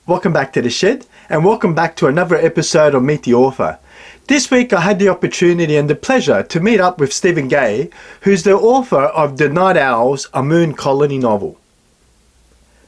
Welcome back to The Shed, and welcome back to another episode of Meet the Author. This week I had the opportunity and the pleasure to meet up with Stephen Gay, who's the author of The Night Owls, a Moon Colony novel.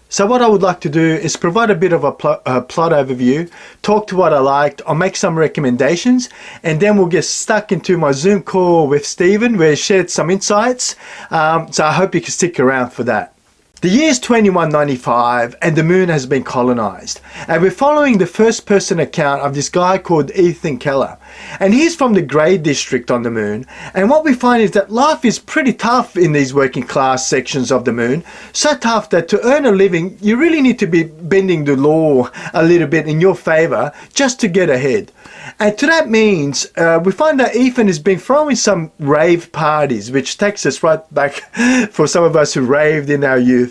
So what I would like to do is provide a bit of a plot overview, talk to what I liked, I'll make some recommendations, and then we'll get stuck into my Zoom call with Stephen where he shared some insights, so I hope you can stick around for that. The year is 2195 and the moon has been colonized, and we're following the first person account of this guy called Ethan Keller, and he's from the Grey district on the moon. And what we find is that life is pretty tough in these working class sections of the moon, so tough that to earn a living you really need to be bending the law a little bit in your favor just to get ahead. And to that means we find that Ethan has been throwing some rave parties, which takes us right back for some of us who raved in our youth.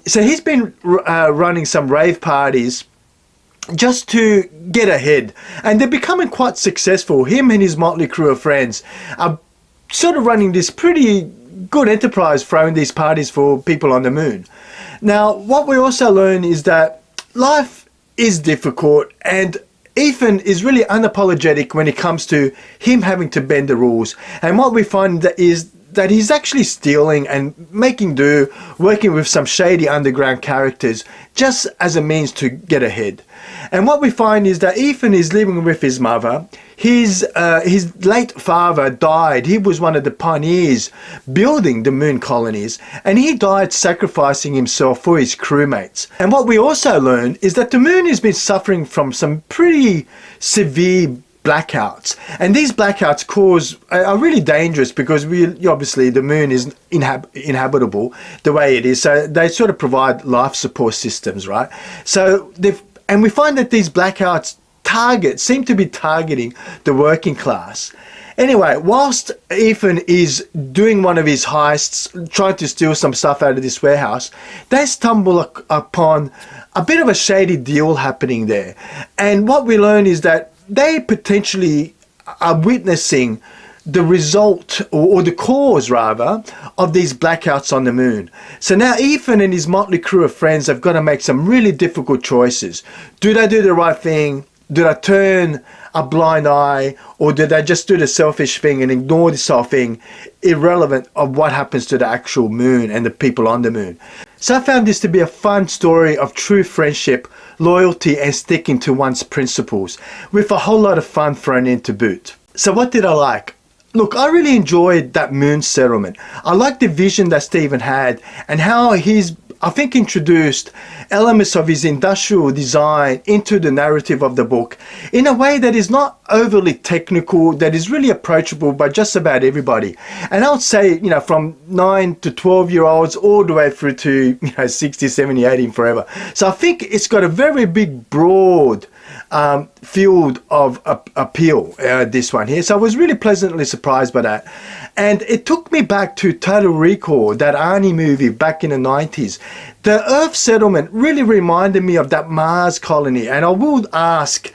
So he's been running some rave parties just to get ahead, and they're becoming quite successful. Him and his motley crew of friends are sort of running this pretty good enterprise, throwing these parties for people on the moon. Now, what we also learn is that life is difficult, and Ethan is really unapologetic when it comes to him having to bend the rules. And what we find is that he's actually stealing and making do, working with some shady underground characters just as a means to get ahead. And what we find is that Ethan is living with his mother. His late father died. He was one of the pioneers building the moon colonies, and he died sacrificing himself for his crewmates. And what we also learn is that the moon has been suffering from some pretty severe blackouts, and these blackouts are really dangerous because obviously the moon is inhabitable the way it is, so they sort of provide life support systems, right? So and we find that these blackouts seem to be targeting the working class. Anyway, whilst Ethan is doing one of his heists, trying to steal some stuff out of this warehouse, they stumble upon a bit of a shady deal happening there. And what we learn is that they potentially are witnessing the result, or the cause rather, of these blackouts on the moon. So now Ethan and his motley crew of friends have got to make some really difficult choices. Do they do the right thing? Do they turn a blind eye, or do they just do the selfish thing and ignore this whole thing, irrelevant of what happens to the actual moon and the people on the moon? So I found this to be a fun story of true friendship, loyalty, and sticking to one's principles, with a whole lot of fun thrown in to boot. So what did I like? Look, I really enjoyed that moon settlement. I liked the vision that Stephen had, and how he's, I think, introduced elements of his industrial design into the narrative of the book in a way that is not overly technical, that is really approachable by just about everybody. And I would say, from 9 to 12-year-olds all the way through to, 60, 70, 80 and forever. So I think it's got a very big, broad field of appeal, this one here. So I was really pleasantly surprised by that. And it took me back to Total Recall, that Arnie movie back in the 90s. The Earth settlement really reminded me of that Mars colony, and I will ask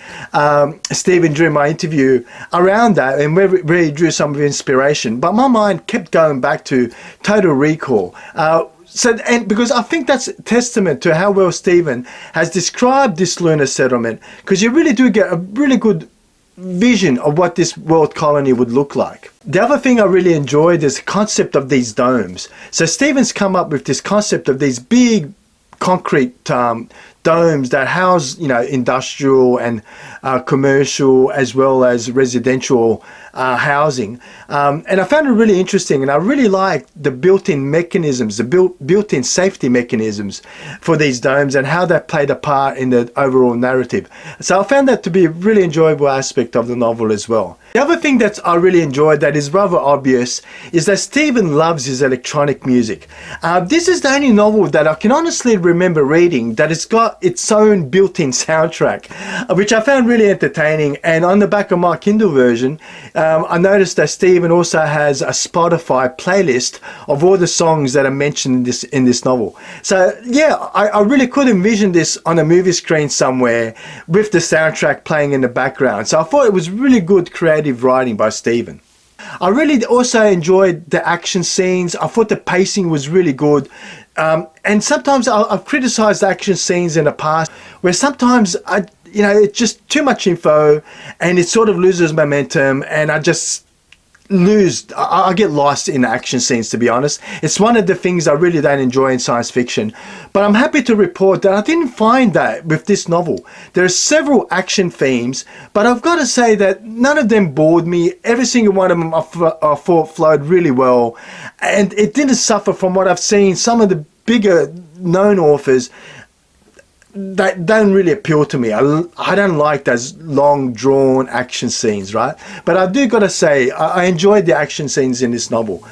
Stephen during my interview around that and where he drew some of inspiration. But my mind kept going back to Total Recall. And because I think that's a testament to how well Stephen has described this lunar settlement, because you really do get a really good vision of what this world colony would look like. The other thing I really enjoyed is the concept of these domes. So Stephen's come up with this concept of these big concrete domes that house, industrial and commercial as well as residential housing. And I found it really interesting, and I really liked the built-in mechanisms, the built-in safety mechanisms for these domes and how that played a part in the overall narrative. So I found that to be a really enjoyable aspect of the novel as well. The other thing that I really enjoyed that is rather obvious is that Stephen loves his electronic music. This is the only novel that I can honestly remember reading that it's got its own built-in soundtrack, which I found really entertaining. And on the back of my Kindle version, I noticed that Stephen also has a Spotify playlist of all the songs that are mentioned in this novel. So yeah, I really could envision this on a movie screen somewhere with the soundtrack playing in the background. So I thought it was really good creative writing by Stephen. I really also enjoyed the action scenes. I thought the pacing was really good. And sometimes I've criticized action scenes in the past where sometimes it's just too much info and it sort of loses momentum and I get lost in action scenes, to be honest. It's one of the things I really don't enjoy in science fiction. But I'm happy to report that I didn't find that with this novel. There are several action themes, but I've got to say that none of them bored me. Every single one of them I thought flowed really well. And it didn't suffer from what I've seen. Some of the bigger known authors that don't really appeal to me. I don't like those long drawn action scenes, right? But I do gotta say, I enjoyed the action scenes in this novel.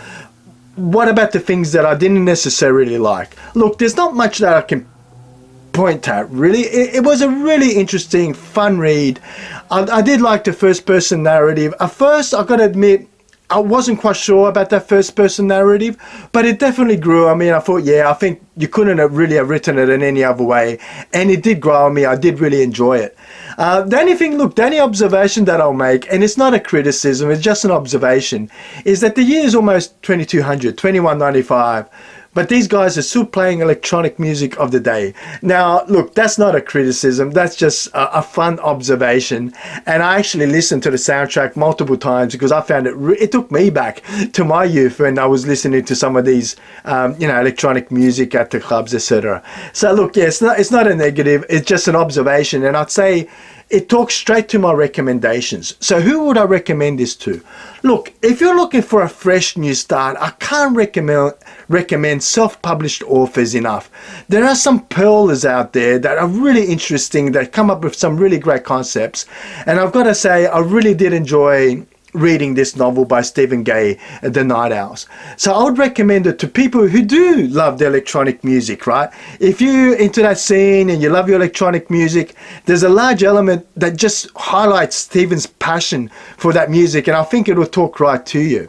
What about the things that I didn't necessarily like? Look, there's not much that I can point at, really. It was a really interesting, fun read. I did like the first person narrative. At first, I gotta admit, I wasn't quite sure about that first person narrative, but it definitely grew on me. And I thought, yeah, I think you couldn't have really have written it in any other way. And it did grow on me. I did really enjoy it. The only observation that I'll make, and it's not a criticism, it's just an observation, is that the year is almost 2200, 2195. But these guys are still playing electronic music of the day. Now, look, that's not a criticism. That's just a fun observation. And I actually listened to the soundtrack multiple times because I found it took me back to my youth when I was listening to some of these, electronic music at the clubs, etc. So look, yeah, it's not a negative. It's just an observation. And I'd say it talks straight to my recommendations. So who would I recommend this to? Look, if you're looking for a fresh new start, I can't recommend self-published authors enough. There are some pearlers out there that are really interesting, that come up with some really great concepts. And I've got to say, I really did enjoy reading this novel by Stephen Gay, The Night Owls. So I would recommend it to people who do love the electronic music, right? If you're into that scene and you love your electronic music, there's a large element that just highlights Stephen's passion for that music, and I think it will talk right to you.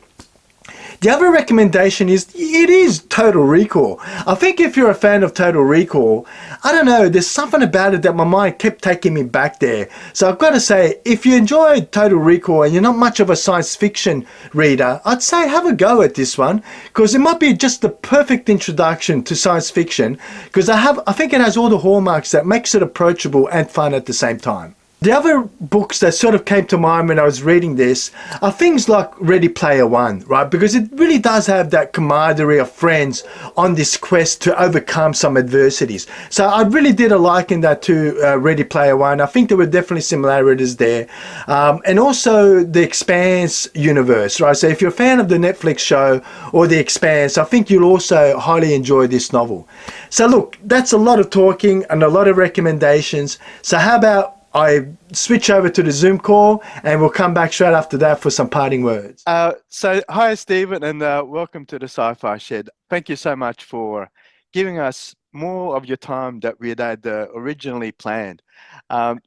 The other recommendation is, it is Total Recall. I think if you're a fan of Total Recall, I don't know, there's something about it that my mind kept taking me back there. So I've got to say, if you enjoyed Total Recall and you're not much of a science fiction reader, I'd say have a go at this one, because it might be just the perfect introduction to science fiction, because I think it has all the hallmarks that makes it approachable and fun at the same time. The other books that sort of came to mind when I was reading this are things like Ready Player One, right? Because it really does have that camaraderie of friends on this quest to overcome some adversities. So I really did liken that to Ready Player One. I think there were definitely similarities there. And also The Expanse universe, right? So if you're a fan of the Netflix show or The Expanse, I think you'll also highly enjoy this novel. So look, that's a lot of talking and a lot of recommendations. So how about I switch over to the Zoom call and we'll come back straight after that for some parting words. Hi, Stephen, and welcome to the Sci-Fi Shed. Thank you so much for giving us more of your time that we had originally planned.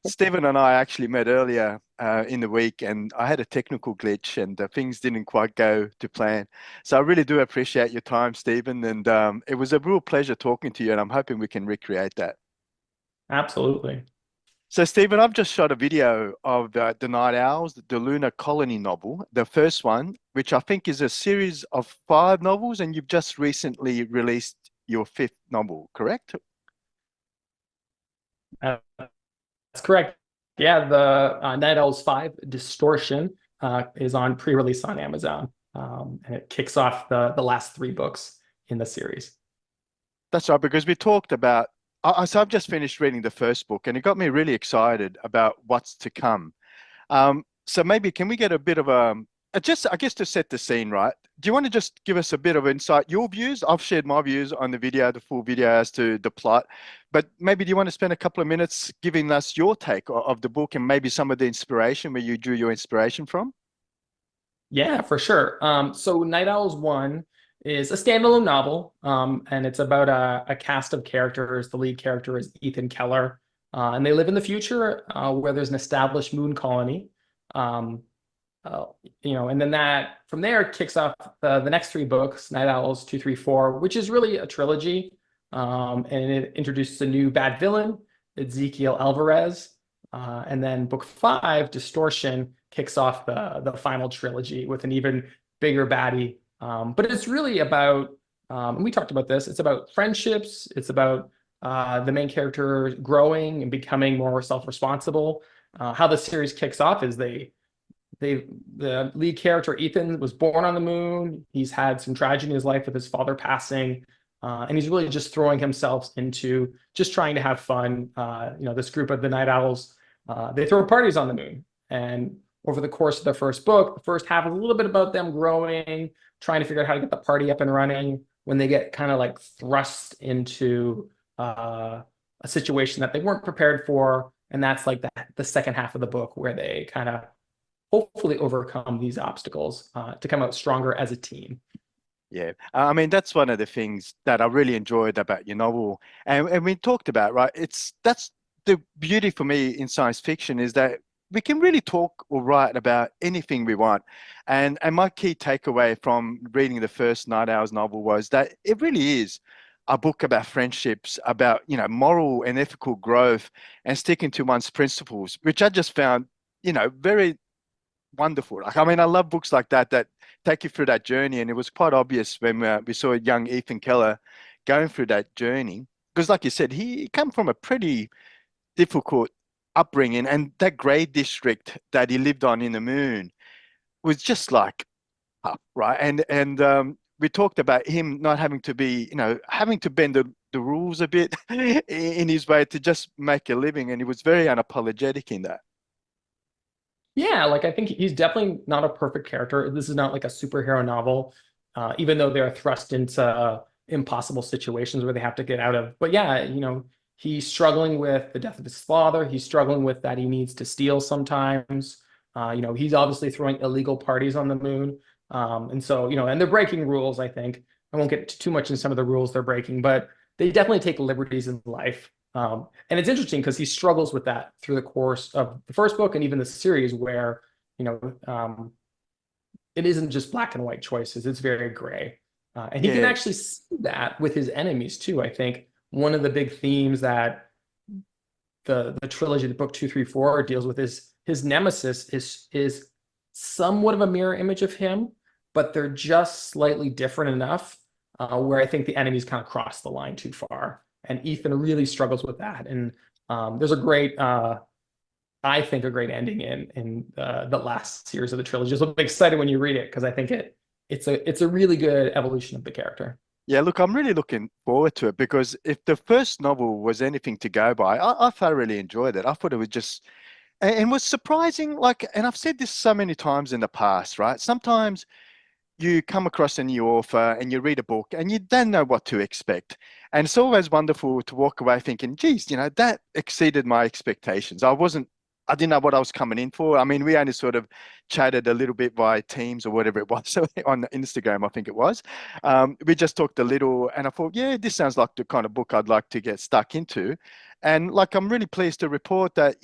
Stephen and I actually met earlier in the week, and I had a technical glitch and things didn't quite go to plan. So I really do appreciate your time, Stephen, and it was a real pleasure talking to you, and I'm hoping we can recreate that. Absolutely. So, Stephen, I've just shot a video of The Night Owls, the Lunar Colony novel, the first one, which I think is a series of 5 novels, and you've just recently released your 5th novel, correct? That's correct. Yeah, the Night Owls 5 Distortion is on pre-release on Amazon, and it kicks off the last 3 books in the series. That's right, because we talked about, so I've just finished reading the first book, and it got me really excited about what's to come. So maybe can we get a bit of just, I guess, to set the scene, right? Do you want to just give us a bit of insight, your views? I've shared my views on the video, the full video, as to the plot, but maybe do you want to spend a couple of minutes giving us your take of the book and maybe some of the inspiration, where you drew your inspiration from? Yeah, for sure. So Night Owls 1 is a standalone novel, and it's about a cast of characters. The lead character is Ethan Keller, and they live in the future where there's an established moon colony. And then that from there kicks off the next 3 books, Night Owls 2, 3, 4, which is really a trilogy, and it introduces a new bad villain, Ezekiel Alvarez, and then book 5, Distortion, kicks off the final trilogy with an even bigger baddie. But it's really about And we talked about this. It's about friendships. It's about the main character growing and becoming more self-responsible. How the series kicks off is the lead character Ethan was born on the moon. He's had some tragedy in his life with his father passing, and he's really just throwing himself into just trying to have fun. This group of the Night Owls, they throw parties on the moon, and over the course of the first book, the first half is a little bit about them growing, trying to figure out how to get the party up and running. When they get kind of like thrust into a situation that they weren't prepared for, and that's like the second half of the book where they kind of hopefully overcome these obstacles to come out stronger as a team. Yeah, I mean that's one of the things that I really enjoyed about your novel, and we talked about, right? That's the beauty for me in science fiction is that we can really talk or write about anything we want, and my key takeaway from reading the first Night Owls novel was that it really is a book about friendships, about moral and ethical growth, and sticking to one's principles, which I just found very wonderful. Like, I mean, I love books like that that take you through that journey. And it was quite obvious when we saw young Ethan Keller going through that journey. Because, like you said, he came from a pretty difficult upbringing, and that grey district that he lived on in the moon was just like up, right? And we talked about him not having to be, having to bend the rules a bit in his way to just make a living, and he was very unapologetic in that. Yeah, like I think he's definitely not a perfect character. This is not like a superhero novel, even though they're thrust into impossible situations where they have to get out of. But yeah, he's struggling with the death of his father. He's struggling with that he needs to steal sometimes. He's obviously throwing illegal parties on the moon. And so, and they're breaking rules, I think. I won't get too much in some of the rules they're breaking, but they definitely take liberties in life. And it's interesting because he struggles with that through the course of the first book and even the series where, it isn't just black and white choices. It's very gray. And he can Yeah, actually see that with his enemies too. I think one of the big themes that the trilogy, the book 2, 3, 4 deals with is his nemesis is somewhat of a mirror image of him, but they're just slightly different enough where I think the enemies kind of cross the line too far. And Ethan really struggles with that. And there's I think, a great ending in the last series of the trilogy. So I'm excited when you read it because I think it's a really good evolution of the character. yeah. Look, I'm really looking forward to it because if the first novel was anything to go by, I thoroughly enjoyed it. I thought it was just and was surprising. Like, and I've said this so many times in the past, right? Sometimes you come across a new author and you read a book and you don't know what to expect. And it's always wonderful to walk away thinking, geez, that exceeded my expectations. I didn't know what I was coming in for. I mean, we only sort of chatted a little bit via Teams or whatever it was. So on Instagram, I think it was. We just talked a little and I thought, yeah, this sounds like the kind of book I'd like to get stuck into. And like, I'm really pleased to report that,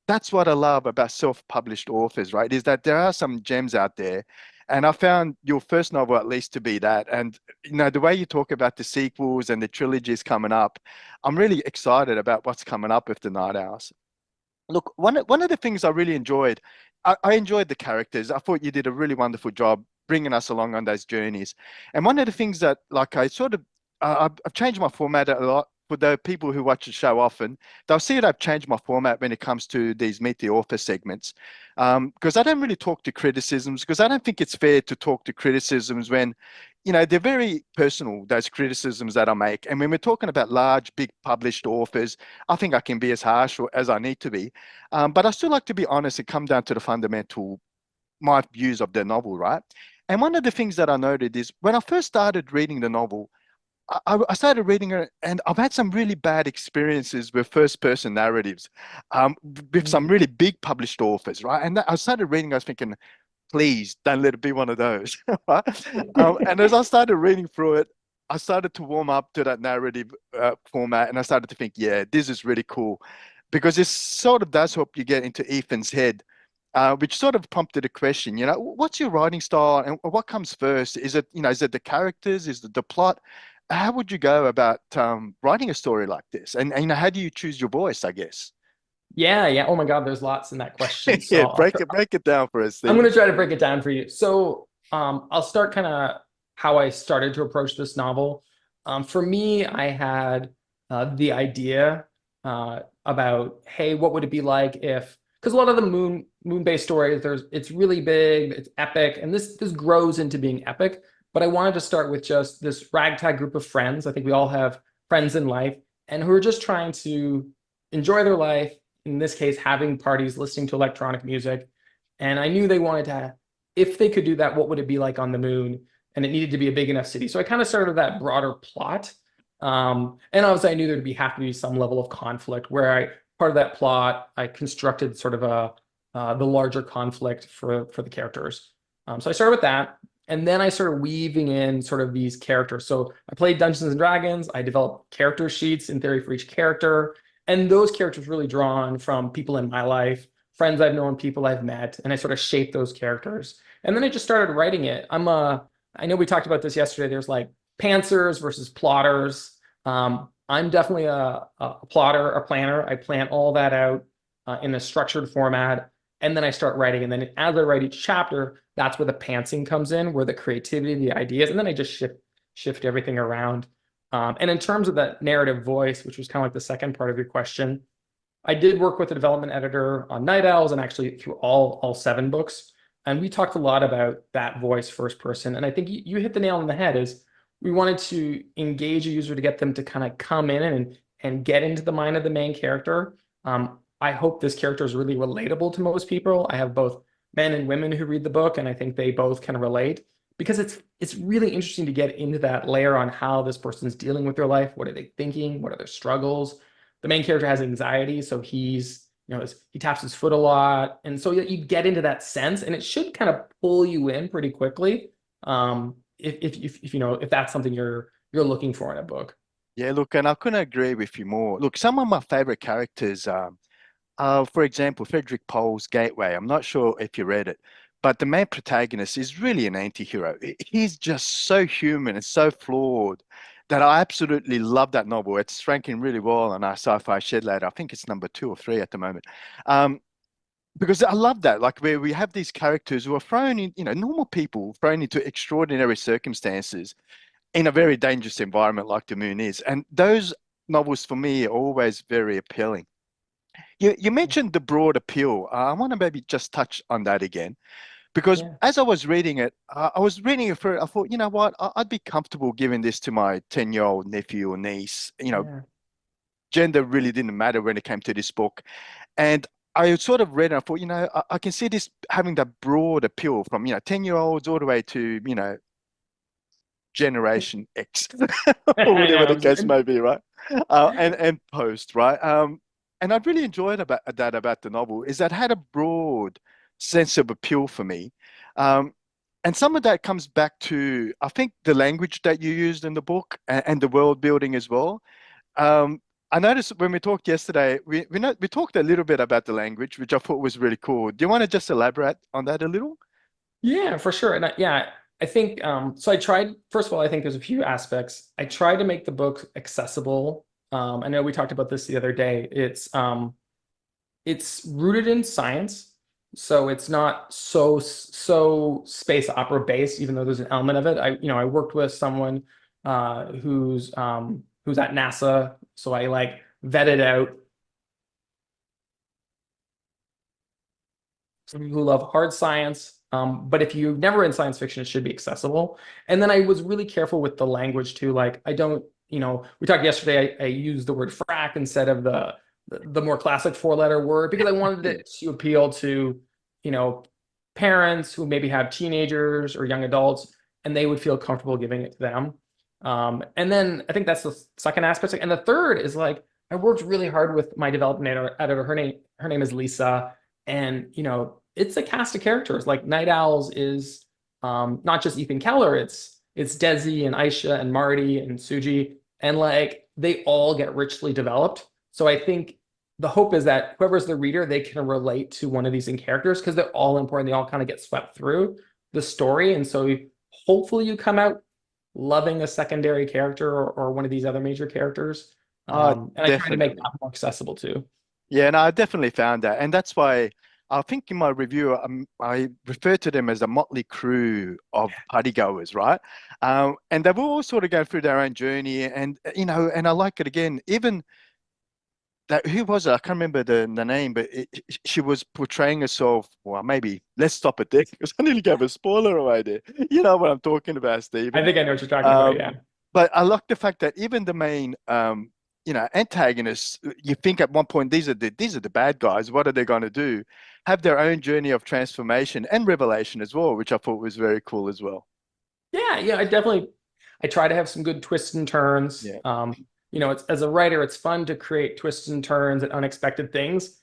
that's what I love about self-published authors, right? Is that there are some gems out there. And I found your first novel at least to be that. And the way you talk about the sequels and the trilogies coming up, I'm really excited about what's coming up with the Night Owls. Look, one of the things I really enjoyed, I enjoyed the characters. I thought you did a really wonderful job bringing us along on those journeys. And one of the things that, like, I sort of, I've changed my format a lot. For the people who watch the show often, they'll see that I've changed my format when it comes to these Meet the Author segments. Because I don't really talk to criticisms, because I don't think it's fair to talk to criticisms when, they're very personal, those criticisms that I make. And when we're talking about large, big published authors, I think I can be as harsh as I need to be. But I still like to be honest and come down to the fundamental, my views of the novel, right? And one of the things that I noted is when I first started reading the novel, I started reading it, and I've had some really bad experiences with first-person narratives, with some really big published authors, right? And I started reading, I was thinking, please don't let it be one of those. Right? And as I started reading through it, I started to warm up to that narrative format, and I started to think, yeah, this is really cool, because it sort of does help you get into Ethan's head, which sort of prompted a question. What's your writing style, and what comes first? Is it the characters? Is it the plot? How would you go about writing a story like this? And how do you choose your voice, I guess? Yeah, yeah. Oh my God, there's lots in that question. So Yeah, break it down for us, I'm going Stephen. to try to break it down for you. So I'll start kind of how I started to approach this novel. For me, I had the idea about, hey, what would it be like if, because a lot of the moon-based stories, it's really big, it's epic, and this grows into being epic. But I wanted to start with just this ragtag group of friends. I think we all have friends in life, and who are just trying to enjoy their life. In this case, having parties, listening to electronic music. And I knew they wanted to, if they could do that, what would it be like on the moon? And it needed to be a big enough city. So I kind of started that broader plot. And obviously I knew there'd have to be some level of conflict where part of that plot, I constructed sort of the larger conflict for the characters. So I started with that. And then I started weaving in sort of these characters. So I played Dungeons and Dragons. I developed character sheets in theory for each character. And those characters really drawn from people in my life, friends I've known, people I've met, and I sort of shaped those characters. And then I just started writing it. I know we talked about this yesterday. There's like pantsers versus plotters. I'm definitely a plotter, a planner. I plan all that out in a structured format. And then I start writing. And then as I write each chapter, that's where the pantsing comes in, where the creativity, the ideas, and then I just shift everything around. And in terms of that narrative voice, which was kind of like the second part of your question, I did work with a development editor on Night Owls and actually through all 7 books. And we talked a lot about that voice first person. And I think you hit the nail on the head is we wanted to engage a user to get them to kind of come in and get into the mind of the main character. I hope this character is really relatable to most people. I have both men and women who read the book, and I think they both can relate because it's really interesting to get into that layer on how this person's dealing with their life. What are they thinking? What are their struggles? The main character has anxiety, so he taps his foot a lot, and so you get into that sense, and it should kind of pull you in pretty quickly. If that's something you're looking for in a book. Yeah, look, and I couldn't agree with you more. Look, some of my favorite characters, for example, Frederick Pohl's Gateway. I'm not sure if you read it, but the main protagonist is really an anti-hero. He's just so human and so flawed that I absolutely love that novel. It's ranking really well on our Sci-Fi Shed Ladder. I think it's number 2 or 3 at the moment. Because I love that, like where we have these characters who are thrown in, normal people thrown into extraordinary circumstances in a very dangerous environment like the moon is. And those novels for me are always very appealing. You mentioned the broad appeal. I want to maybe just touch on that again, because Yeah, as I was reading it, I was reading it for, I thought, you know what, I'd be comfortable giving this to my 10-year-old nephew or niece. yeah, Gender really didn't matter when it came to this book. And I sort of read and I thought, I can see this having that broad appeal from, 10-year-olds all the way to, Generation X or whatever yeah. the case may be, right? And post, right? And I really enjoyed about the novel is that it had a broad sense of appeal for me. And some of that comes back to, I think, the language that you used in the book and the world building as well. Um, I noticed when we talked yesterday, we talked a little bit about the language, which I thought was really cool. Do you want to just elaborate on that a little? Yeah, for sure. And I think so I tried, first of all, I think there's a few aspects. I tried to make the book accessible. I know we talked about this the other day. It's rooted in science, so it's not so space opera based, even though there's an element of it. I worked with someone who's at NASA, so I like vetted out some people who love hard science. But if you've never read science fiction, it should be accessible. And then I was really careful with the language too. Like I don't, we talked yesterday, I used the word frack instead of the more classic 4-letter word because I wanted Yeah. it to appeal to, you know, parents who maybe have teenagers or young adults, and they would feel comfortable giving it to them. And then I think that's the second aspect. And the third is like I worked really hard with my development editor. Her name is Lisa, and it's a cast of characters. Like Night Owls is not just Ethan Keller. It's Desi and Aisha and Marty and Suji, and like they all get richly developed. So I think the hope is that whoever's the reader, they can relate to one of these in characters because they're all important. They all kind of get swept through the story, and so hopefully you come out loving a secondary character or one of these other major characters. Uh, And I try to make Definitely. that more accessible too. Yeah, no, I definitely found that. And that's why I think in my review, I refer to them as the motley crew of partygoers, right? And they've all sort of gone through their own journey, and and I like it again. Even that, who was it? I can't remember the name, but she was portraying herself. Well, maybe let's stop it there because I nearly gave a spoiler away there. You know what I'm talking about, I Stephen. think I know what you're talking about. Um, Yeah. but I like the fact that even the main, antagonists, you think at one point these are the bad guys. What are they going to do? Have their own journey of transformation and revelation as well, which I thought was very cool as well. Yeah, yeah, I try to have some good twists and turns. Yeah. It's as a writer, it's fun to create twists and turns and unexpected things.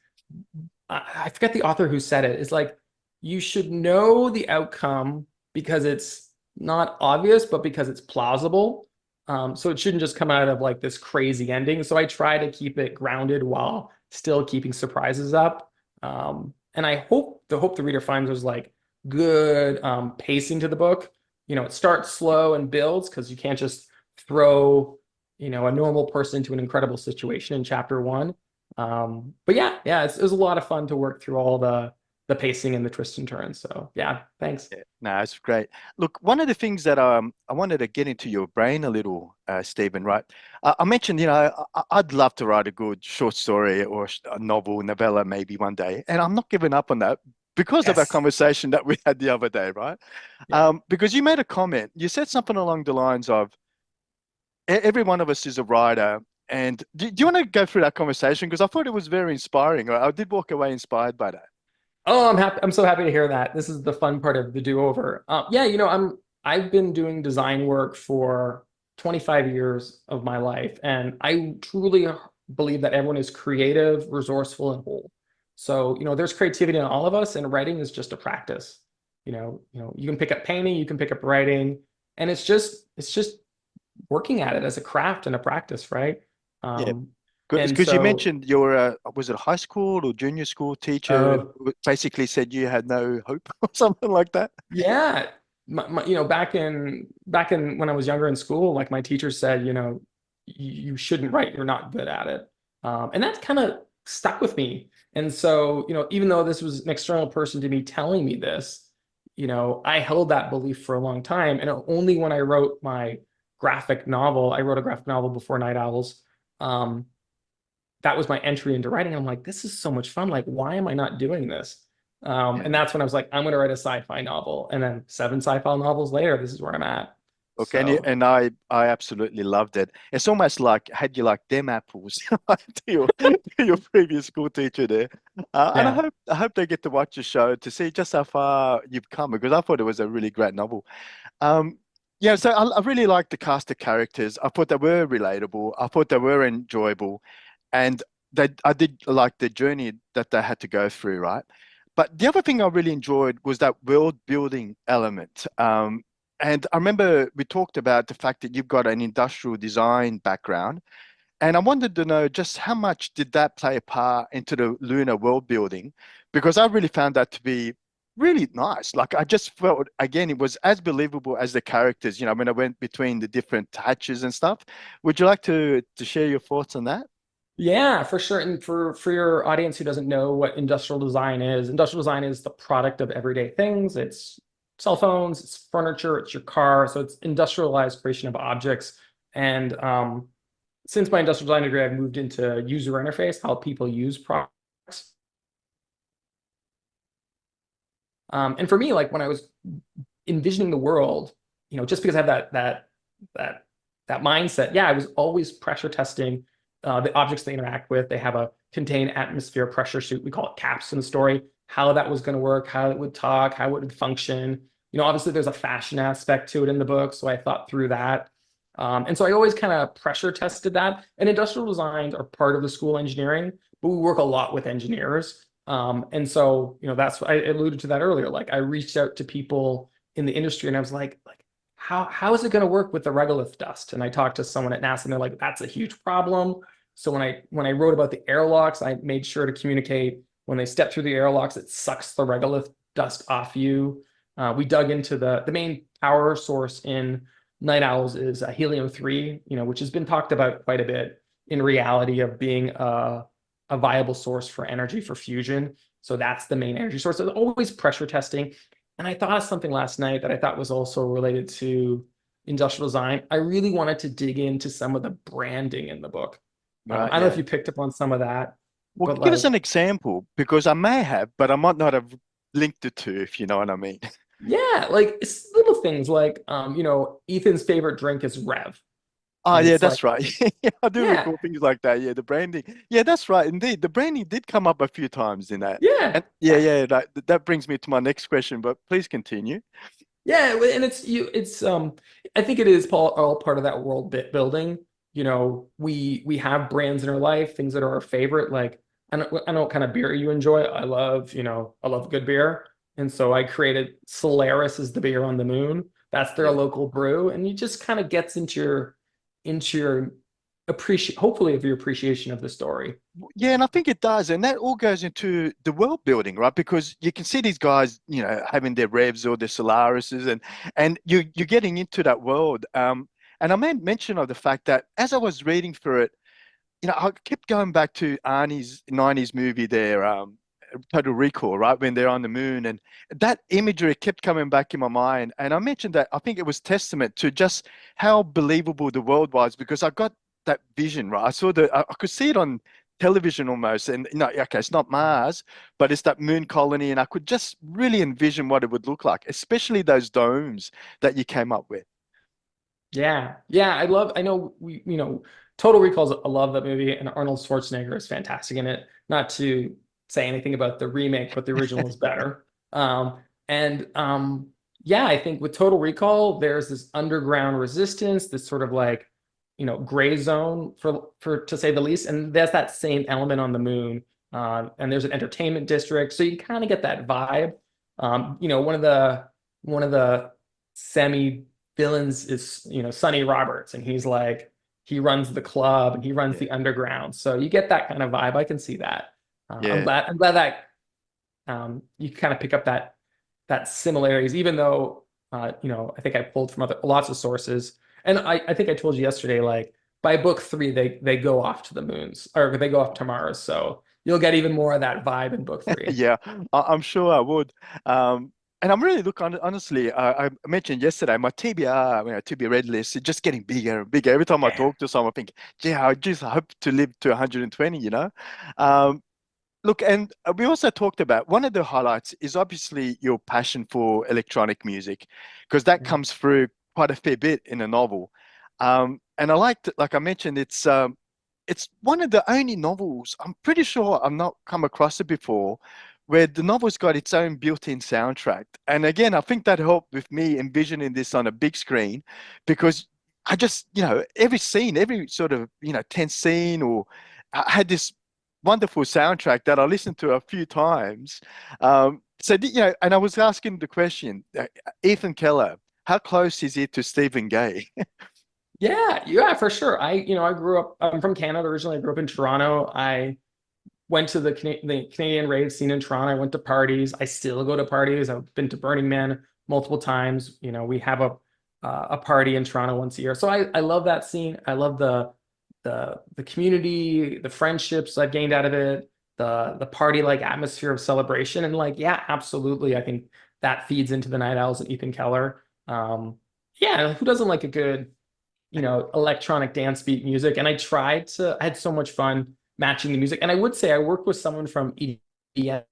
I forget the author who said it. It's like you should know the outcome because it's not obvious, but because it's plausible. So it shouldn't just come out of like this crazy ending. So I try to keep it grounded while still keeping surprises up. And I hope the reader finds there's like good pacing to the book. It starts slow and builds because you can't just throw, a normal person into an incredible situation in chapter one. But yeah, it was a lot of fun to work through all the pacing and the twists and turns. So yeah, thanks. Yeah, no, it's great. Look, one of the things that I wanted to get into your brain a little, Stephen, right? I mentioned, I'd love to write a good short story or a novel, novella, maybe one day, and I'm not giving up on that because of our Yes. conversation that we had the other day, right? Yeah. Because you made a comment, you said something along the lines of every one of us is a writer. And do you want to go through that conversation? Because I thought it was very inspiring. I did walk away inspired by that. Oh, I'm happy. I'm so happy to hear that. This is the fun part of the do-over. Yeah, I've been doing design work for 25 years of my life, and I truly believe that everyone is creative, resourceful, and whole. So, there's creativity in all of us, and writing is just a practice. You can pick up painting, you can pick up writing, and it's just working at it as a craft and a practice, right? Yeah. Um, and Because you so, mentioned your, was it a high school or junior school teacher uh, who basically said you had no hope or something like that? Yeah, back in when I was younger in school, like my teacher said, you shouldn't write, you're not good at it. And that kind of stuck with me. And so, even though this was an external person to me telling me this, I held that belief for a long time. And only when I wrote my graphic novel, I wrote a graphic novel before Night Owls. Um, that was my entry into writing. I'm like, this is so much fun. Like, why am I not doing this? And Yeah. that's when I was like, I'm going to write a sci-fi novel. And then 7 sci-fi novels later, this is where I'm at. Okay, So and I absolutely loved it. It's almost like had you like them apples to your previous school teacher there, and I yeah, hope they get to watch the show to see just how far you've come because I thought it was a really great novel. Um, yeah, so I really liked the cast of characters. I thought they were relatable. I thought they were enjoyable, and I did like the journey that they had to go through, right? But the other thing I really enjoyed was that world building element. And I remember we talked about the fact that you've got an industrial design background, and I wanted to know just how much did that play a part into the lunar world building? Because I really found that to be really nice. Like I just felt again, it was as believable as the characters, when I went between the different hatches and stuff. Would you like to share your thoughts on that? yeah, for sure. And for your audience who doesn't know what industrial design is the product of everyday things. It's cell phones, it's furniture, it's your car. So it's industrialized creation of objects. And since my industrial design degree, I've moved into user interface, how people use products. And for me, like when I was envisioning the world, just because I have that that mindset, yeah, I was always pressure testing the objects they interact with. They have a contained atmosphere pressure suit. We call it CAPS in the story. How that was going to work, how it would talk, how it would function. Obviously there's a fashion aspect to it in the book, so I thought through that. And so I always kind of pressure tested that. And industrial designs are part of the school engineering, but we work a lot with engineers. And so, that's I alluded to that earlier. Like I reached out to people in the industry and I was like how is it going to work with the regolith dust? And I talked to someone at NASA and they're like, that's a huge problem. So when I wrote about the airlocks, I made sure to communicate when they step through the airlocks, it sucks the regolith dust off you. We dug into the main power source in Night Owls is helium-3, which has been talked about quite a bit in reality of being a viable source for energy for fusion. So that's the main energy source. There's always pressure testing. And I thought of something last night that I thought was also related to industrial design. I really wanted to dig into some of the branding in the book. Right, I don't know if yeah. you picked up on some of that, Well, but give us like, an example because I may have, but I might not have linked the two, if you know what I mean. yeah, like it's little things like, Ethan's favorite drink is Rev. Oh, And yeah, it's like, that's right. Yeah, I do yeah, recall things like that. Yeah, the branding. Yeah, that's right. Indeed, the branding did come up a few times in that. yeah, And yeah, yeah. yeah, that brings me to my next question, but please continue. Yeah, and I think it is all part of that world bit building. We have brands in our life, things that are our favorite. Like I know what kind of beer you enjoy. I love good beer. And so I created Solaris as the beer on the moon. That's their Yeah. local brew. And you just kind of gets into your hopefully of your appreciation of the story. Yeah, and I think it does. And that all goes into the world building, right? Because you can see these guys, having their Revs or their Solarises and you're getting into that world. And I made mention of the fact that as I was reading through it, I kept going back to Arnie's 90s movie there, Total Recall, right? When they're on the moon. And that imagery kept coming back in my mind. And I mentioned that I think it was testament to just how believable the world was because I got that vision, right? I could see it on television almost. And, okay, it's not Mars, but it's that moon colony. And I could just really envision what it would look like, especially those domes that you came up with. Yeah. Yeah. I know Total Recall's, I love that movie, and Arnold Schwarzenegger is fantastic in it. Not to say anything about the remake, but the original is better. And yeah, I think with Total Recall, there's this underground resistance, this sort of like, gray zone for to say the least. And there's that same element on the moon. And there's an entertainment district. So you kind of get that vibe. One of the semi villains is Sonny Roberts, and he runs the club and he runs Yeah. the underground, so you get that kind of vibe. I can see that. I'm Yeah. glad that you kind of pick up that similarities, even though I think I pulled from lots of sources. And I think I told you yesterday, like by book three they go off to the moons, or they go off to Mars, so you'll get even more of that vibe in book three. Yeah, I'm sure I would. And I'm really honestly, I mentioned yesterday my TBR, TBR red list is just getting bigger and bigger. Every time I talk to someone, I think, gee, I just hope to live to 120. Um, Look, and we also talked about one of the highlights is obviously your passion for electronic music, because that Yeah. comes through quite a fair bit in a novel. And I like I mentioned, it's one of the only novels, I'm pretty sure I've not come across it before, where the novel's got its own built-in soundtrack. And again, I think that helped with me envisioning this on a big screen, because I just, every scene, every sort of, tense scene, or I had this wonderful soundtrack that I listened to a few times. And I was asking the question, Ethan Keller, how close is he to Stephen Gay? Yeah, yeah, for sure. I grew up. I'm from Canada originally. I grew up in Toronto. I went to the Canadian rave scene in Toronto. I went to parties. I still go to parties. I've been to Burning Man multiple times. We have a party in Toronto once a year. So I love that scene. I love the community, the friendships I've gained out of it, the party like atmosphere of celebration. And like, yeah, absolutely. I think that feeds into the Night Owls and Ethan Keller. Yeah, who doesn't like a good electronic dance beat music? And I had so much fun matching the music. And I would say I worked with someone from EDM.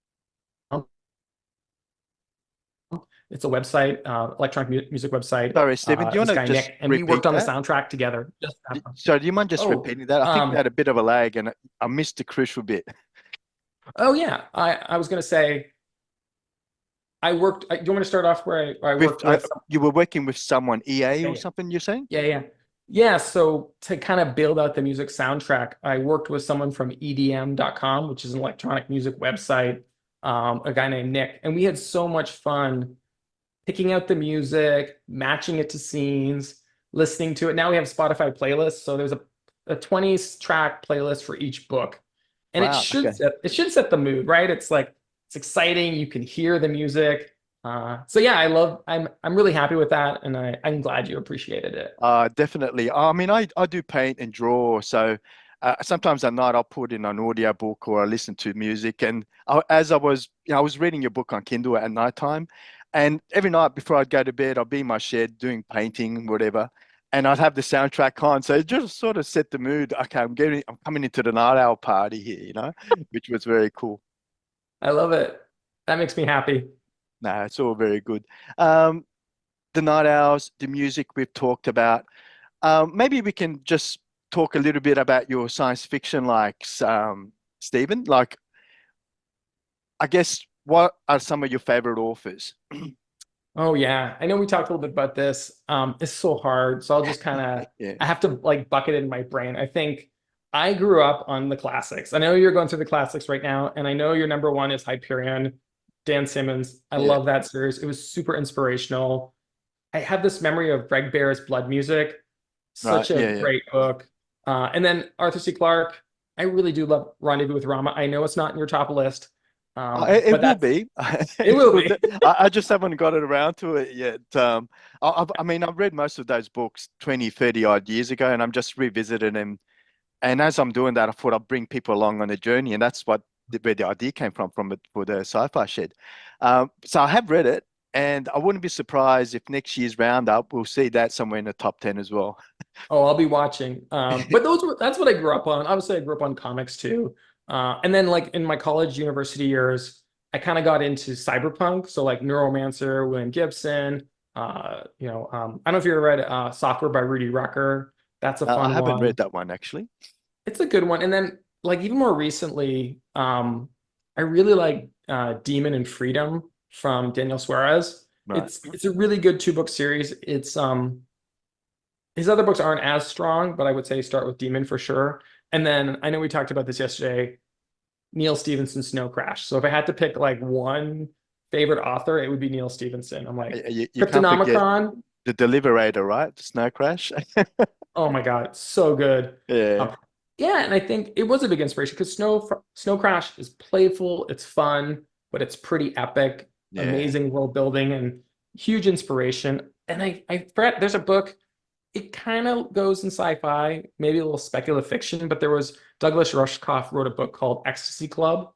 It's a website, electronic music website. Sorry, Stephen, do you want This to guy just Nick, and we repeat worked on the that? soundtrack together. So do you mind just Oh, repeating that? I think we um, had a bit of a lag and I missed the crucial bit. oh yeah. I was gonna say I worked. Do you want me to start off where I With worked with? you were working with someone, EA Yeah, or yeah. something, you're saying? Yeah, so to kind of build out the music soundtrack, I worked with someone from EDM.com, which is an electronic music website, a guy named Nick. And we had so much fun picking out the music, matching it to scenes, listening to it. Now we have Spotify playlists. So there's a 20 track playlist for each book. And it Wow. should Okay. set it should set the mood, right? It's like it's exciting. You can hear the music. So yeah, I'm really happy with that, and I'm glad you appreciated it. Definitely. I mean, I do paint and draw, so sometimes at night I'll put in an audio book or I listen to music. And as I was reading your book on Kindle at nighttime, and every night before I'd go to bed, I'd be in my shed doing painting, whatever, and I'd have the soundtrack on. So it just sort of set the mood. Okay, I'm coming into the night owl party here, which was very cool. I love it. That makes me happy. No, it's all very good. Um, the night owls, the music we've talked about. Maybe we can just talk a little bit about your science fiction likes, Stephen. Like, I guess, what are some of your favorite authors? Oh yeah, I know we talked a little bit about this. It's so hard, so I'll just kind of Yeah, I have to like bucket it in my brain. I think I grew up on the classics. I know you're going through the classics right now, and I know your number one is Hyperion, Dan Simmons. I yeah, love that series. It was super inspirational. I have this memory of Greg Bear's Blood Music, right, such a yeah, yeah. great book. And then Arthur C. Clarke. I really do love Rendezvous with Rama. I know it's not in your top list, It but will that's be. it It will will. be. I just haven't got it around to it yet. I mean, I've read most of those books 20, 30 odd years ago, and I'm just revisiting them. And as I'm doing that, I thought I'd bring people along on the journey, and that's where the idea came from it for the Sci-Fi Shed. So I have read it, and I wouldn't be surprised if next year's roundup we'll see that somewhere in the top 10 as well. Oh, I'll be watching. But that's what I grew up on. Obviously, I grew up on comics too. And then like in my college university years, I kind of got into cyberpunk. So like Neuromancer, William Gibson. I don't know if you ever read Software by Rudy Rucker. That's a I fun haven't read one. that one actually. It's a good one. And then like even more recently, I really like Demon and Freedom from Daniel Suarez. Right. It's a really good two-book series. It's his other books aren't as strong, but I would say start with Demon for sure. And then I know we talked about this yesterday, Neil Stephenson Snow Crash. So if I had to pick like one favorite author, it would be Neil Stephenson. I'm like You can't forget Cryptonomicon. the Deliberator, right? The Snow Crash. Oh my God, so good. Yeah, Um, yeah, and I think it was a big inspiration because Snow Crash is playful, it's fun, but it's pretty epic, yeah. amazing world building, and huge inspiration. And I forgot there's a book. It kind of goes in sci-fi, maybe a little speculative fiction, but there was Douglas Rushkoff wrote a book called Ecstasy Club.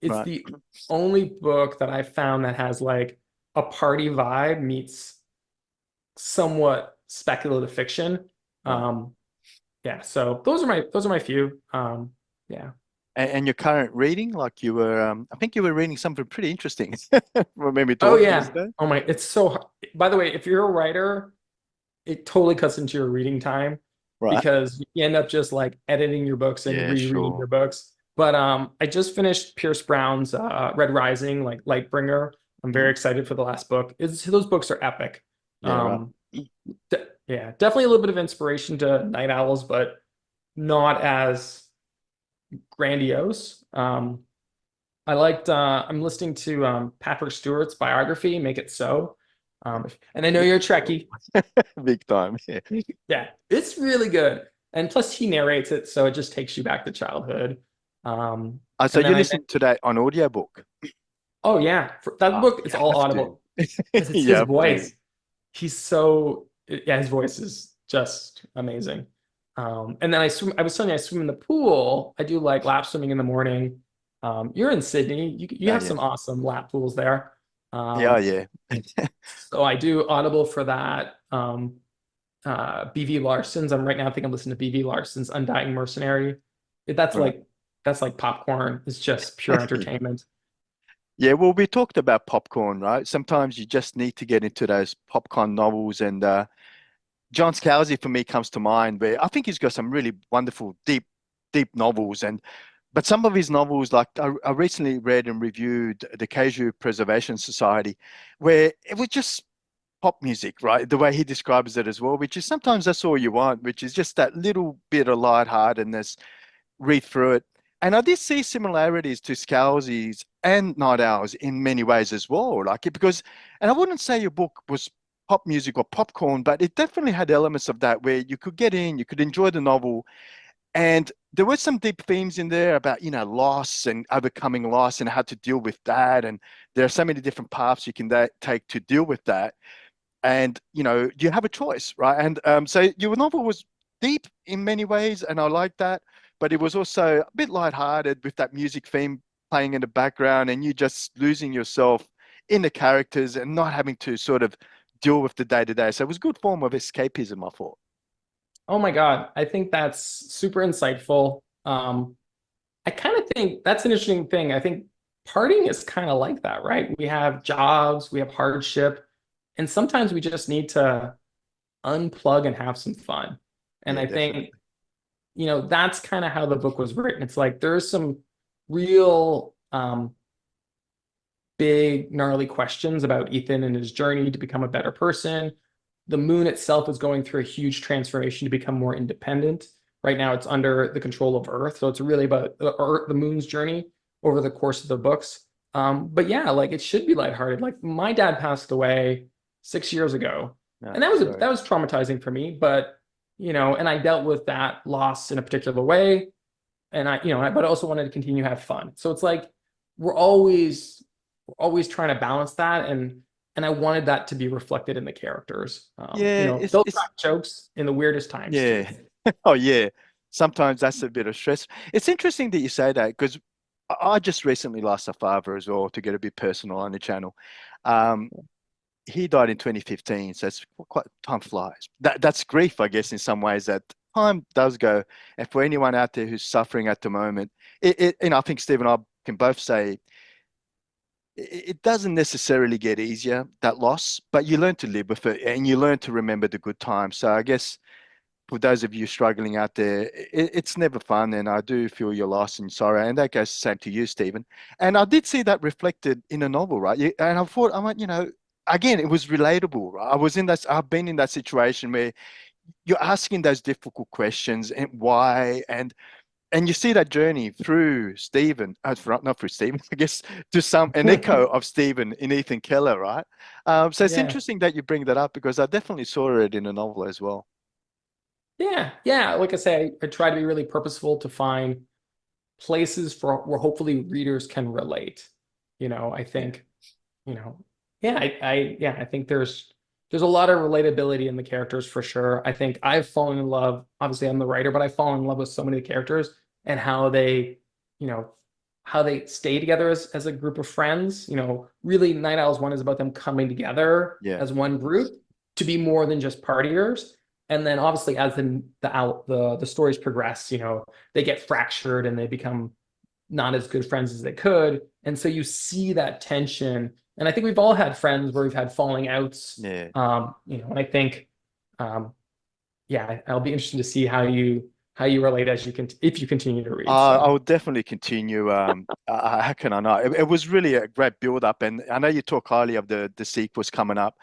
It's Right. the only book that I found that has like a party vibe meets somewhat speculative fiction. Right. Um, yeah, so those are my few. Yeah. And your current reading, like you were, I think you were reading something pretty interesting when we Oh talked yeah. yesterday. Oh my, it's so hard. By the way, if you're a writer, it totally cuts into your reading time Right. because you end up just like editing your books and Yeah, rereading your sure. books. But I just finished Pierce Brown's Red Rising, like Lightbringer. I'm very Mhm. excited for the last book. Those books are epic. Yeah, right. Um, yeah, definitely a little bit of inspiration to Night Owls, but not as grandiose. I'm listening to Patrick Stewart's biography, Make It So. And I know Yeah, you're a sure. Trekkie. Big time. Yeah. Yeah, it's really good. And plus he narrates it, so it just takes you back to childhood. Um, So and then you I listened to that on audiobook? oh yeah, for that book, You it's all have to. audible because it's You his have to. voice. He's so yeah, his voice is just amazing. And then I swim. I was telling you, I swim in the pool. I do like lap swimming in the morning. You're in Sydney. You Oh, have yeah. some awesome lap pools there. Yeah, Um, yeah. so I do Audible for that. BV Larson's. I'm right now. I think I'm listening to BV Larson's Undying Mercenary. That's Right. like that's like popcorn. It's just pure entertainment. Yeah, well, we talked about popcorn, right? Sometimes you just need to get into those popcorn novels, and John Scalzi for me comes to mind, where I think he's got some really wonderful, deep novels, and but some of his novels, like I recently read and reviewed the Kaiju Preservation Society, where it was just pop music, right? The way he describes it as well, which is sometimes that's all you want, which is just that little bit of lightheartedness, read through it. And I did see similarities to Scalzi's and Night Owl's in many ways as well. Like it because, and I wouldn't say your book was pop music or popcorn, but it definitely had elements of that where you could get in, you could enjoy the novel, and there were some deep themes in there about, loss and overcoming loss and how to deal with that. And there are so many different paths you can take to deal with that. And, you have a choice, right? And so your novel was deep in many ways, and I like that. but it was also a bit lighthearted with that music theme playing in the background and you just losing yourself in the characters and not having to sort of deal with the day to day. So it was a good form of escapism, I thought. Oh my God, I think that's super insightful. I kind of think that's an interesting thing. I think partying is kind of like that, right? We have jobs, we have hardship, and sometimes we just need to unplug and have some fun. And Yeah, I definitely. think, that's kind of how the book was written. It's like there's some real big, gnarly questions about Ethan and his journey to become a better person. The moon itself is going through a huge transformation to become more independent. Right now, it's under the control of Earth. So it's really about the moon's journey over the course of the books. But yeah, like it should be lighthearted. Like my dad passed away 6 years ago, No, and that was sorry. that was traumatizing for me. But and I dealt with that loss in a particular way, and but I also wanted to continue to have fun. So it's like we're always trying to balance that, and I wanted that to be reflected in the characters. Yeah, They'll it's crack jokes in the weirdest times too. yeah. Oh yeah. Sometimes that's a bit of stress. It's interesting that you say that because I just recently lost a father as well, to get a bit personal on the channel. Um, he died in 2015, so it's quite time flies. That's grief, I guess, in some ways that time does go. And for anyone out there who's suffering at the moment, I think Steve and I can both say it doesn't necessarily get easier, that loss, but you learn to live with it and you learn to remember the good times. So I guess for those of you struggling out there, it's never fun, and I do feel your loss and sorrow, and that goes the same to you, Stephen. And I did see that reflected in a novel, right? And I thought, I went, again, it was relatable, right? I've been in that situation where you're asking those difficult questions and why, and you see that journey through Stephen, not through Stephen, I guess, to an echo of Stephen in Ethan Keller, right? So it's Yeah. interesting that you bring that up because I definitely saw it in a novel as well. Yeah. Yeah. Like I say, I try to be really purposeful to find places for where hopefully readers can relate. I Yeah. think, you know, yeah, I think there's a lot of relatability in the characters for sure. I think I've fallen in love, obviously I'm the writer, but I've fallen in love with so many of the characters and you know, how they stay together as a group of friends. Really Night Owls 1 is about them coming together Yeah, as one group to be more than just partiers. And then obviously as the stories progress, they get fractured and they become not as good friends as they could. And so you see that tension. And I think we've all had friends where we've had falling outs. yeah. And I think, yeah, I'll be interested to see how you relate as you can if you continue to read. I So will definitely continue. How can I not? It was really a great build up, and I know you talk highly of the sequels coming up.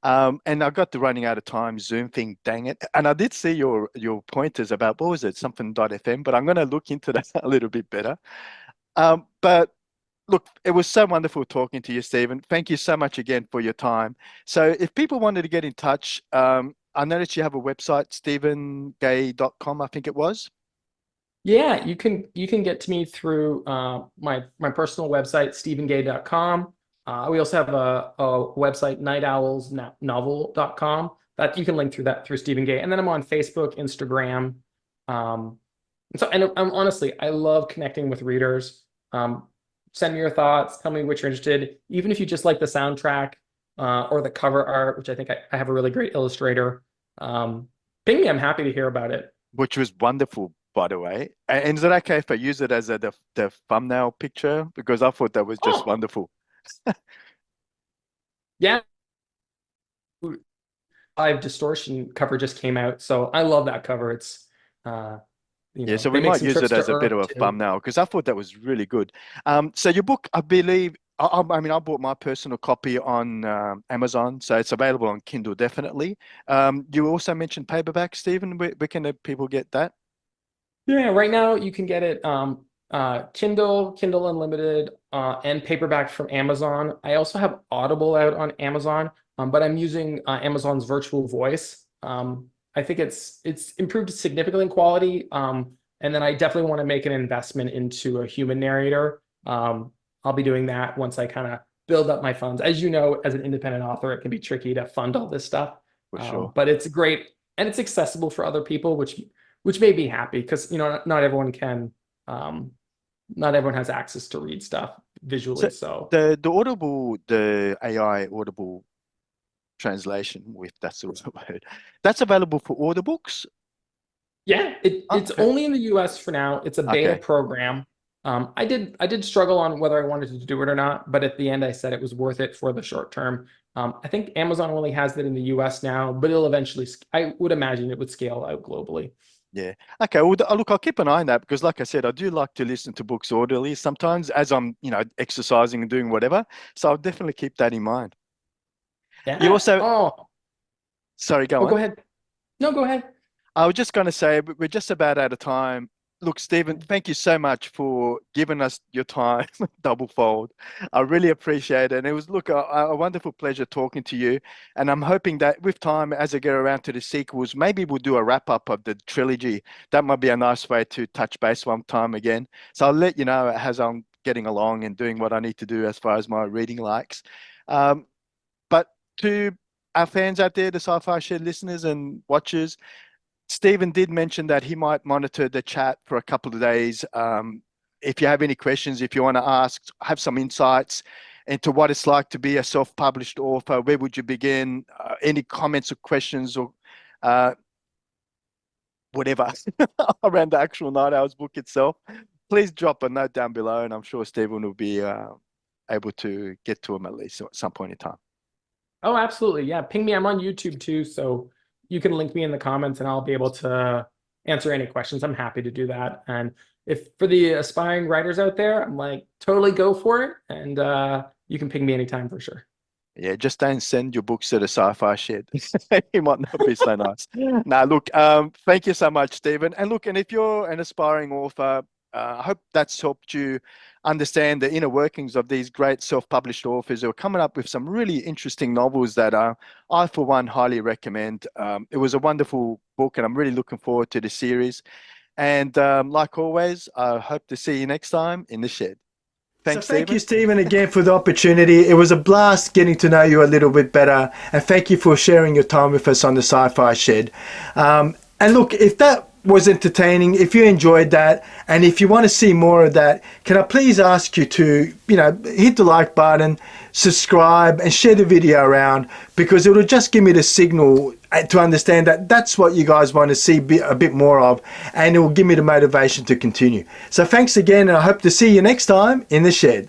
And I got the running out of time Zoom thing, dang it. And I did see your pointers about what was it, something .fm, but I'm going to look into that a little bit better. But look, it was so wonderful talking to you, Stephen. Thank you so much again for your time. So if people wanted to get in touch, I noticed you have a website, stephengay.com, I think it was. yeah, you can get to me through my personal website, stephengay.com. We also have a website, nightowlsnovel.com, that you can link through that through Stephen Gay. And then I'm on Facebook, Instagram. And I'm honestly, I love connecting with readers. Send me your thoughts, tell me what you're interested, even if you just like the soundtrack or the cover art, which I think I have a really great illustrator. Ping me, I'm happy to hear about it. Which was wonderful, by the way. And is it okay if I use it as the thumbnail picture? Because I thought that was just Oh, wonderful. yeah. Live distortion cover just came out, so I love that cover. It's uh, Yeah, so they we make might some use trips it to as a bit Earth of a too. thumbnail because I thought that was really good. So your book, I believe, I mean, I bought my personal copy on Amazon, so it's available on Kindle definitely. You also mentioned paperback, Stephen. Where can the people get that? Yeah, right now you can get it Kindle Unlimited, and paperback from Amazon. I also have Audible out on Amazon, but I'm using Amazon's virtual voice. I think it's improved significantly in quality. And then I definitely want to make an investment into a human narrator. I'll be doing that once I kind of build up my funds. As you know, as an independent author, it can be tricky to fund all this stuff. For sure. But it's great and it's accessible for other people, which which made me happy because not everyone can, not everyone has access to read stuff So visually. So the Audible, the AI Audible translation, with that's the right word, that's available for audiobooks. yeah, Oh, it's okay. only in the US for now. It's a beta Okay. program. I did struggle on whether I wanted to do it or not, but at the end I said it was worth it for the short term. I think Amazon only has it in the US now, but it'll eventually, I would imagine it would scale out globally. Yeah. Okay. Well, look, I'll keep an eye on that because, like I said, I do like to listen to books orderly sometimes as I'm, exercising and doing whatever. So I'll definitely keep that in mind. You Yeah. also, Oh, sorry, go oh, go on. ahead. No, go ahead. I was just going to say we're just about out of time. Look, Stephen, thank you so much for giving us your time, double fold. I really appreciate it. And it was, look, a wonderful pleasure talking to you. And I'm hoping that with time, as I get around to the sequels, maybe we'll do a wrap up of the trilogy. That might be a nice way to touch base one time again. So I'll let you know as I'm getting along and doing what I need to do as far as my reading likes. Um, but to our fans out there, the Sci-Fi Shed listeners and watchers, Stephen did mention that he might monitor the chat for a couple of days. If you have any questions, if you want to ask, have some insights into what it's like to be a self-published author, where would you begin? Any comments or questions or uh, whatever around the actual Night Owls book itself, please drop a note down below, and I'm sure Stephen will be able to get to him at least at some point in time. Oh, absolutely. Yeah. Ping me. I'm on YouTube too. So you can link me in the comments and I'll be able to answer any questions. I'm happy to do that. And if for the aspiring writers out there, I'm like, totally go for it. And you can ping me anytime for sure. Yeah, just don't send your books to the Sci-Fi Shed. It might not be so nice. Now, look, thank you so much, Stephen. And look, and if you're an aspiring author, I hope that's helped you understand the inner workings of these great self-published authors who are coming up with some really interesting novels that I, for one, highly recommend. It was a wonderful book, and I'm really looking forward to the series. And like always, I hope to see you next time in the shed. So Thanks, thank you, Stephen. Stephen, again for the opportunity. It was a blast getting to know you a little bit better, and thank you for sharing your time with us on the Sci-Fi Shed. And look, if that was entertaining, if you enjoyed that, and if you want to see more of that, can I please ask you to, hit the like button, subscribe, and share the video around, because it will just give me the signal to understand that that's what you guys want to see a bit more of, and it will give me the motivation to continue. So thanks again, and I hope to see you next time in the shed.